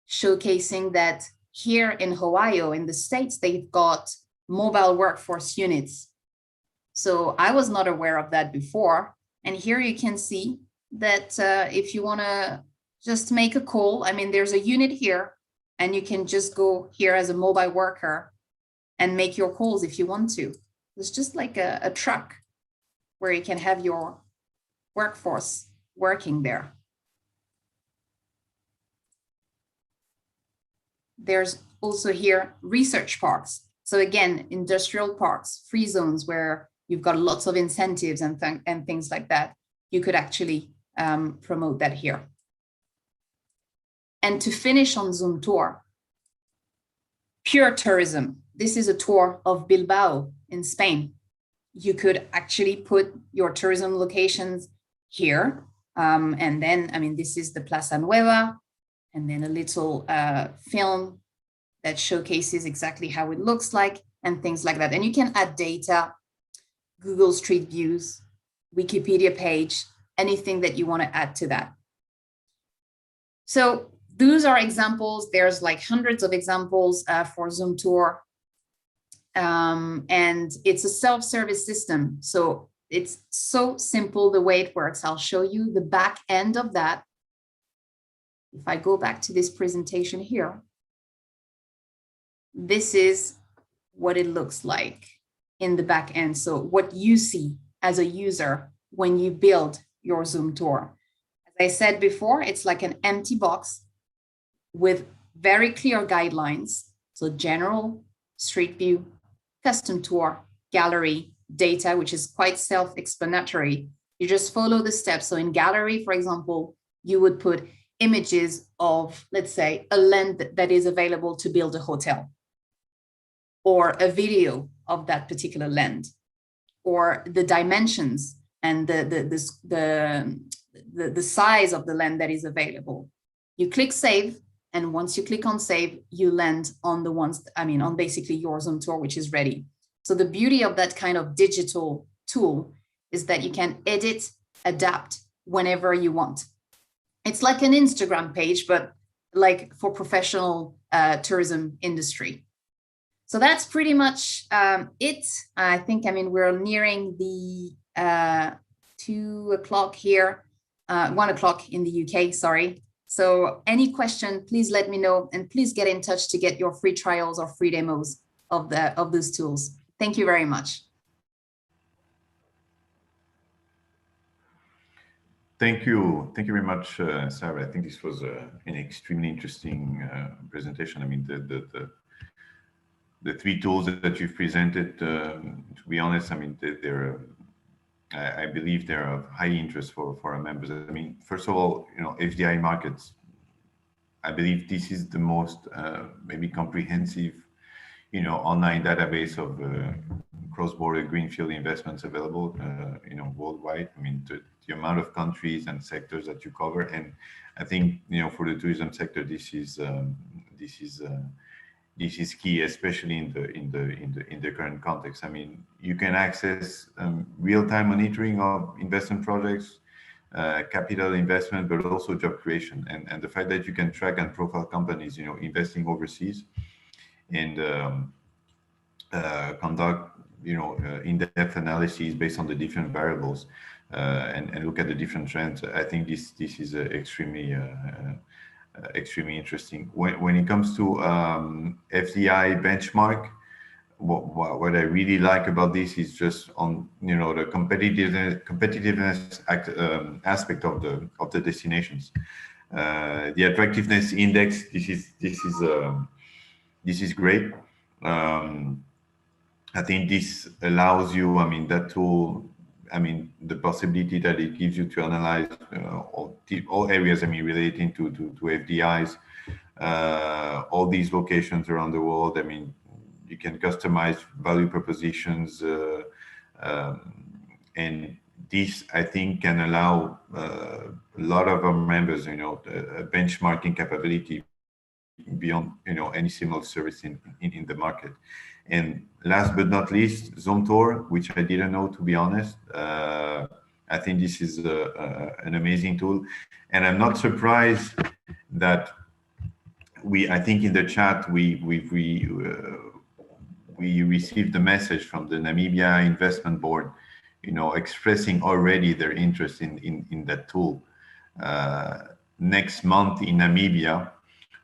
Speaker 3: showcasing that here in Ohio, in the States, they've got mobile workforce units. So I was not aware of that before. And here you can see that if you want to just make a call, I mean, there's a unit here, and you can just go here as a mobile worker and make your calls if you want to. It's just like a truck where you can have your workforce working there. There's also here research parks. So again, industrial parks, free zones where you've got lots of incentives and things like that. You could actually promote that here. And to finish on Zoom tour, pure tourism. This is a tour of Bilbao in Spain. You could actually put your tourism locations here. And then, I mean, this is the Plaza Nueva, and then a little film that showcases exactly how it looks like and things like that. And you can add data, Google Street Views, Wikipedia page, anything that you want to add to that. So those are examples. There's like hundreds of examples for Zoom Tour. And it's a self-service system. So it's so simple the way it works. I'll show you the back end of that. If I go back to this presentation here, this is what it looks like in the back end. So what you see as a user when you build your Zoom tour. As I said before, it's like an empty box with very clear guidelines. So general, street view, custom tour, gallery, data, which is quite self-explanatory. You just follow the steps. So in gallery, for example, you would put images of, let's say, a land that is available to build a hotel, or a video of that particular land, or the dimensions and the size of the land that is available. You click save, and once you click on save, you land on the ones, I mean, on basically your Zoom tour, which is ready. So the beauty of that kind of digital tool is that you can edit, adapt whenever you want. It's like an Instagram page, but like for professional tourism industry. So that's pretty much it. I think, I mean, we're nearing the 2 o'clock here, 1 o'clock in the UK, sorry. So any question, please let me know, and please get in touch to get your free trials or free demos of those tools. Thank you very much.
Speaker 1: Thank you very much, Sarah. I think this was an extremely interesting presentation. I mean, the 3 tools that you've presented, to be honest, I mean, I believe they're of high interest for our members. I mean, first of all, you know, Fdi Markets, I believe this is the most maybe comprehensive, you know, online database of cross-border greenfield investments available, you know, worldwide. I mean, the amount of countries and sectors that you cover, and I think, you know, for the tourism sector, this is key, especially in the current context. I mean, you can access real-time monitoring of investment projects, capital investment, but also job creation, and the fact that you can track and profile companies, you know, investing overseas, and conduct, you know, in-depth analyses based on the different variables, and look at the different trends. I think this is extremely interesting. When it comes to Fdi Benchmark, what I really like about this is just on, you know, the competitiveness aspect of the destinations. The Attractiveness Index. This is great. I think this allows you, I mean, that tool, I mean, the possibility that it gives you to analyze all areas, I mean, relating to FDIs, all these locations around the world. I mean, you can customize value propositions, and this, I think, can allow a lot of our members, you know, a benchmarking capability beyond any similar service in the market. And last but not least, Zomtor, which I didn't know, to be honest. I think this is an amazing tool, and I'm not surprised that I think in the chat we received a message from the Namibia Investment Board, expressing already their interest in that tool. Next month in Namibia,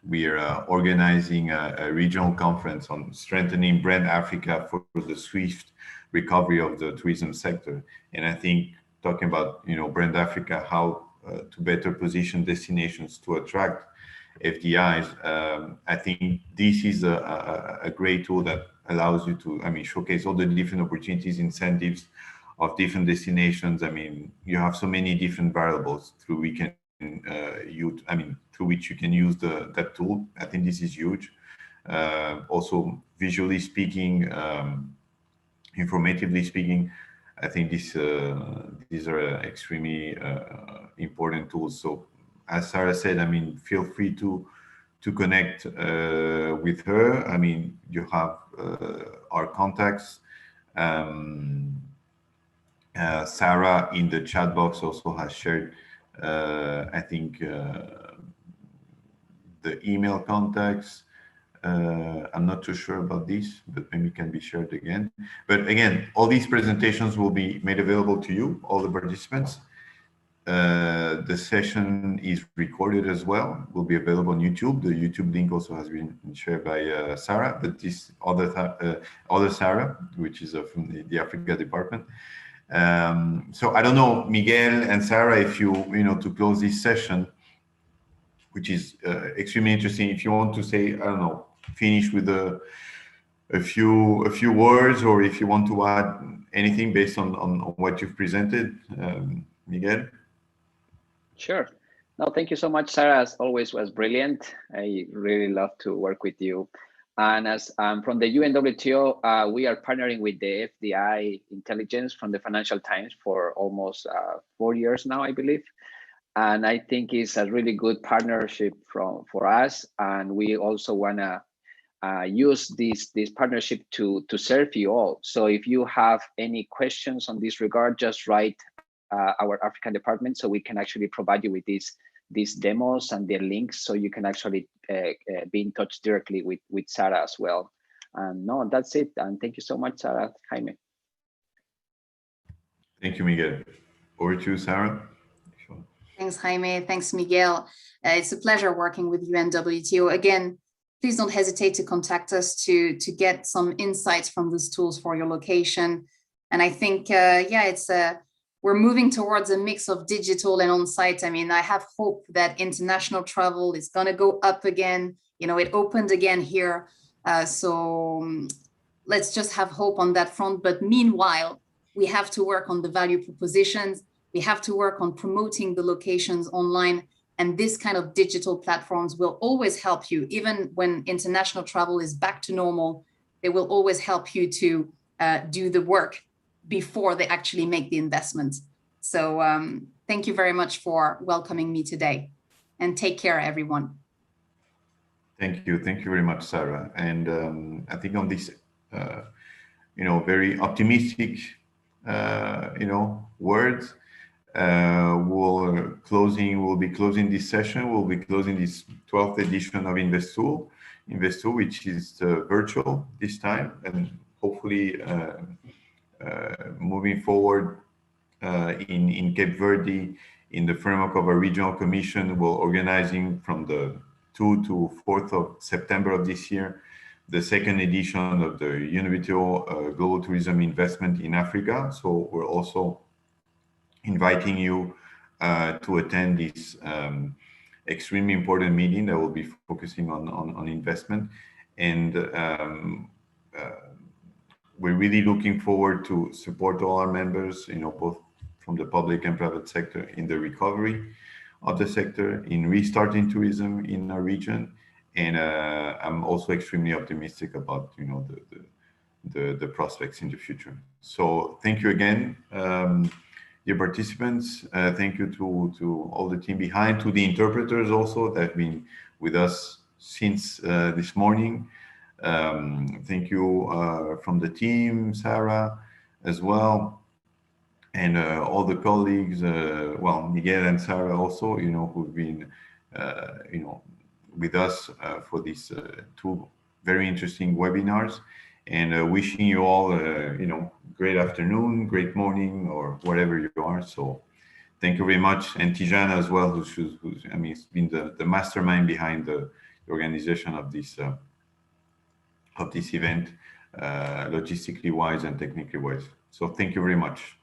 Speaker 1: we are organizing a regional conference on strengthening brand Africa for the swift recovery of the tourism sector. And I think talking about brand Africa, how to better position destinations to attract FDIs, I think this is a great tool that allows you to showcase all the different opportunities, incentives of different destinations. You have so many different variables through which you can use that tool. I think this is huge. Also, visually speaking, informatively speaking, I think these are extremely important tools. So, as Sarah said, feel free to connect with her. You have our contacts. Sarah in the chat box also has shared, I think, the email contacts. I'm not too sure about this, but maybe it can be shared again. But again, all these presentations will be made available to you, all the participants. The session is recorded as well, will be available on YouTube. The YouTube link also has been shared by Sarah, but this other Sarah, which is from the Africa department. So I don't know, Miguel and Sarah, if you to close this session, which is extremely interesting, if you want to say, I don't know, finish with a few words, or if you want to add anything based on what you've presented, Miguel.
Speaker 2: Sure. No, thank you so much, Sarah. As always, was brilliant. I really love to work with you. And as from the UNWTO, we are partnering with the FDI intelligence from the Financial Times for almost 4 years now, I believe. And I think it's a really good partnership for us. And we also want to use this partnership to serve you all. So if you have any questions on this regard, just write our African department, so we can actually provide you with these demos and their links, so you can actually be in touch directly with Sarah as well. And no, that's it. And thank you so much, Sarah, Jaime.
Speaker 1: Thank you, Miguel. Over to you, Sarah.
Speaker 3: Thanks, Jaime. Thanks, Miguel. It's a pleasure working with UNWTO. Again, please don't hesitate to contact us to get some insights from these tools for your location. And I think, we're moving towards a mix of digital and on-site. I have hope that international travel is going to go up again. It opened again here. So let's just have hope on that front. But meanwhile, we have to work on the value propositions. We have to work on promoting the locations online. And this kind of digital platforms will always help you. Even when international travel is back to normal, they will always help you to do the work before they actually make the investment. So thank you very much for welcoming me today, and take care, everyone.
Speaker 1: Thank you very much, Sarah. And I think on this, very optimistic, words, we'll be closing this session. We'll be closing this 12th edition of INVESTOUR, which is virtual this time, and hopefully moving forward in Cape Verde, in the framework of a regional commission, we're organizing from the 2 to 4th of September of this year, the second edition of the UNWTO Global Tourism Investment in Africa. So we're also inviting you to attend this extremely important meeting that will be focusing on investment. And we're really looking forward to support all our members, both from the public and private sector, in the recovery of the sector, in restarting tourism in our region. And I'm also extremely optimistic about, the prospects in the future. So thank you again, dear participants. Thank you to all the team behind, to the interpreters also that have been with us since this morning. Thank you from the team, Sarah, as well, and all the colleagues. Well, Miguel and Sarah also, who've been, with us for these two very interesting webinars. And wishing you all, great afternoon, great morning, or whatever you are. So, thank you very much, and Tijana as well, who's it's been the mastermind behind the organization of this event, logistically wise and technically wise. So thank you very much.